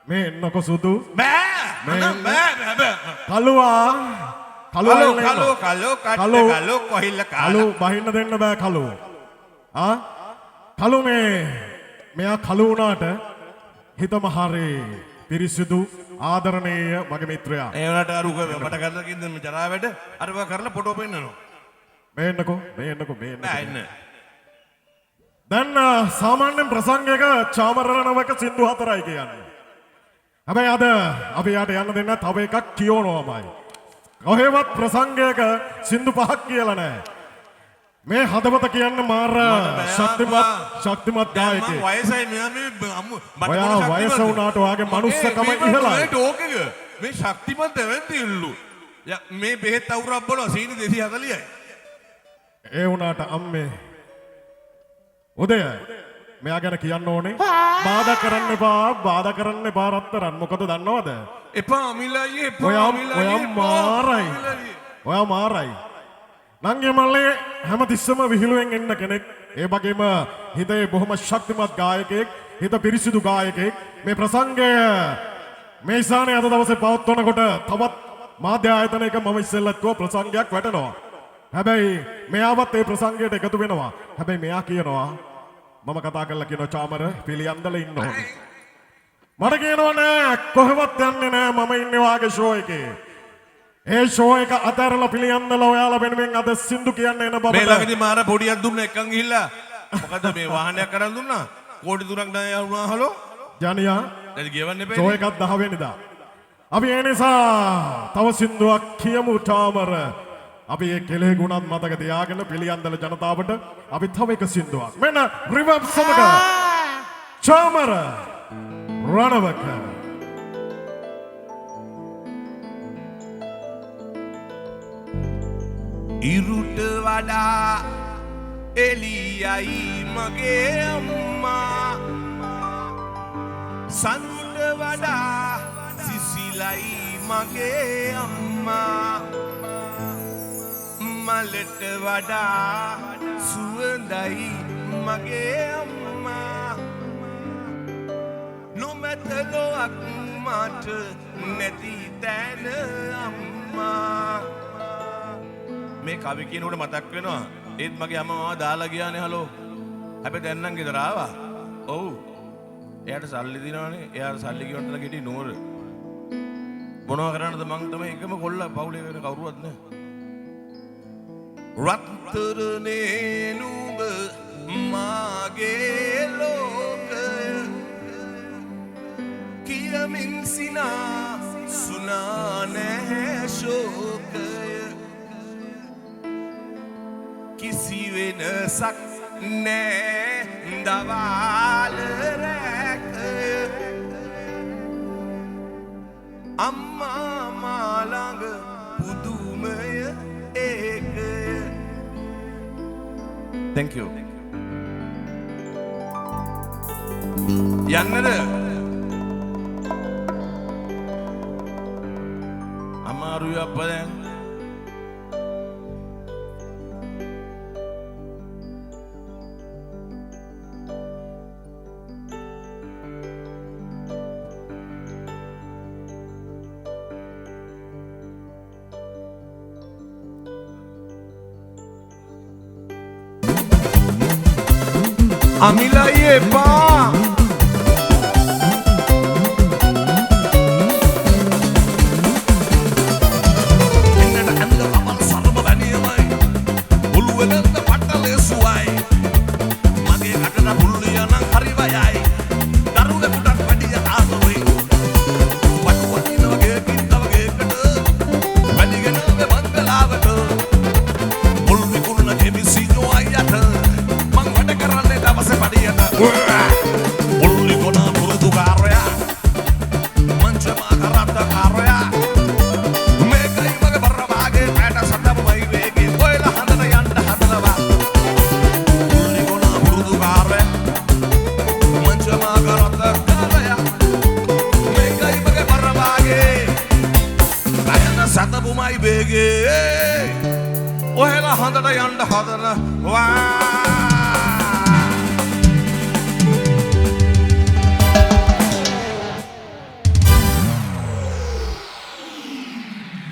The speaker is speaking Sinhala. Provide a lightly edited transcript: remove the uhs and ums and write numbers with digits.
මේ එන්නකො සුදු බෑ කළුවා කලෝ කට්ට කොහිල්ල කළු බහින්න දෙන්න බෑ කළු කළු මෙයා කළු වුණාට හිතම හරි පිරිසිදු ආදරණීය මගේ මිත්‍රයා ඒ වුණාට අර උග මට කරලා කිව්ද මේ ජරා වැඩ අරව කරලා ෆොටෝ පෙන්නනවා මේ එන්නකෝ බෑ ඉන්න දැන් සාමාන්‍යයෙන් ප්‍රසංගයක චාමරණවක සින්දු 4යි කියන්නේ. හැබැයි අද අපි යාට යන්න දෙන්න තව එකක් කියවනවාමයි. කොහෙවත් ප්‍රසංගයක සින්දු 5ක් කියලා නැහැ. මේ හදවත කියන්නේ මාර ශක්තිමත් ගායකයෙක්. වයසයි මෙයා ඔයා වයස වුණාට ඔයාගේ මනුස්සකම ඉහළයි. මේ ටෝකෙක මේ ශක්තිමත් වෙන්ති ඉල්ලු. මේ බෙහෙත් අවුරක් බලනවා සීනි 240යි. ඒ වුණාට අම්මේ උදය මෙයා ගැන කියන්න ඕනේ බාධා කරන්න එපා රත්තරන් මොකද දන්නවද එපා අමිලයි එපා ඔයා මාරයි නංගි මල්ලේ හැමතිස්සම විහිළුවෙන් එන්න කෙනෙක් ඒ වගේම හිතේ බොහොම ශක්තිමත් ගායකයෙක් හිත පිරිසිදු ගායකයෙක් මේ ප්‍රසංගය මේ ඉස්සානේ අද දවසේ පවත්වනකොට තවත් මාධ්‍ය ආයතනයක මම ඉස්සෙල්ලත් කිව්වා ප්‍රසංගයක් වැටෙනවා හැබැයි මෙයාවත් ඒ ප්‍රසංගයට එකතු වෙනවා. හැබැයි මෙයා කියනවා මම කතා කරලා කියනවා චාමර පිළියන්දල ඉන්න ඕනේ. මට කියනවා නෑ කොහෙවත් යන්නේ නෑ මම ඉන්නේ වාගේ ෂෝ එකේ. ඒ ෂෝ එක අතරලා පිළියන්දල ඔයාලා වෙනුවෙන් අද සින්දු කියන්න එන බබට. මේ ළඟදී මාර පොඩියක් දුන්න එකන් ගිහිල්ලා මොකද මේ වාහනයක් කරන් දුන්නා. කෝටි 3ක් ණය වුණා හලෝ. ජනියා දැන් ගෙවන්න එපා. ෂෝ එකක් 10 වෙනිදා. අපි ඒ නිසා තව සින්දුවක් කියමු චාමර. අපි ඒ කෙලෙහි ගුණත් මතක තියාගෙන පිළියන්දල ජනතාවට අපි තව එක සින්දුවක් මෙන්න රිවර්බ් සමග චාමර රණවක ඉරුට වඩා එළියයි මගේ අම්මා සනුට වඩා සිසිලයි මගේ අම්මා මලට වඩා සුවඳයි මගේ අම්මා නොමැතලොක් මට නැති තැන අම්මා මේ කවි කියනකොට මතක් වෙනවා ඒත් මගේ අම්මා මාව දාලා ගියානේ හලෝ හැබැයි දැන් නම් ගෙදර ආවා ඔව් එයාට සල්ලි දිනවනේ එයාට සල්ලි ගෙවන්නලා ගෙටි නෝර මොනවා කරන්නද මං තමයි එකම කොල්ල පවුලේ වෙන කවුරුවත් නැහැ රත්තරනේ නුඹ මාගේ ලෝකය කියමින් සිනා සුනා නැහැ ශෝකය කිසි වෙනසක් නෑ දවාල රැකය අම්මා මා ළඟ පුදුමය ඒකය Thank you. යන්නද? අමාරුයි අප්පා දැන්. අමිලයි එපා එන්නට ඇඳ පමණ සරම වැනියමයි උළුවෙලෙන්ද පට්ටලේසුවයි මගේ කටට පුල්ලිය නම් හරිවයයි දරුවෙකුටත් වැඩිය ආසොයි වටුවටින වගේ කිත්තවගේකට වැඩිගෙන වෙමන් වෙලාවට මුල් විකුණන කෙමිසි නොයයට මං වැඩ කරන්නේ දවසේ පඩියට මුල්ලි කොන පුරුදු කාර්යය මංචමා කරත්ත කාර්යය මේකයි මගේ බරවාගේ පැට සතපුමයි වේගේ ඔයලා හඳන යන්න හදනවා මුල්ලි කොන පුරුදු කාර්යය මංචමා කරත්ත කාර්යය මේකයි මගේ බරවාගේ පැට සතපුමයි වේගේ ඔයලා හඳන යන්න හදනවා